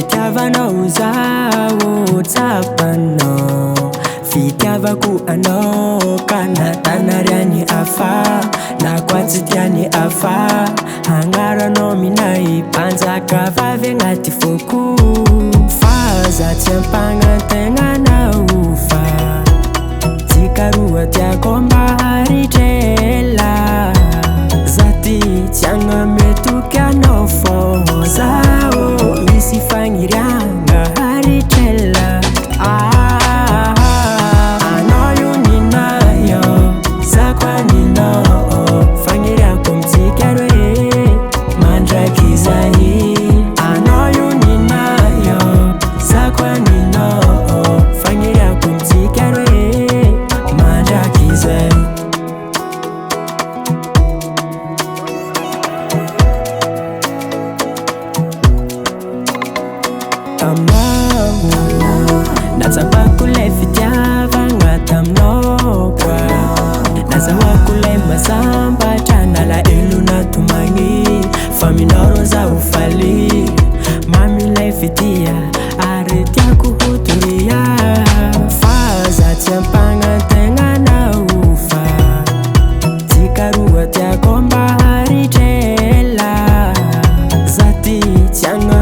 fitiavanao zao tsapanao fitiavako anao ka natanariany afa na koa tsy tiany afa agnaranao minay mpanjaka vavy agnaty foko fa za tsy ampagnategnanao fa tsikaroa tiako mbaharitrela za ty tsy agnametoky anao fô zao misy fagniriagna haritrela anao io ninayo za koa ninao fagniriako mitsika roe mandraky zahy anao io ninayo za koa ninao fagniriako mitsika roe mandraky zahy taminao natsapako lay fitiavagna taminao koa nazahoako lay mazambatra nalaelo natomagny fa minao zaho faly mamilay fitia ary tiako hotoria fa za tsy ampagnategnanao fa tsikaroa tiako mbaharitrela za ty tsy agna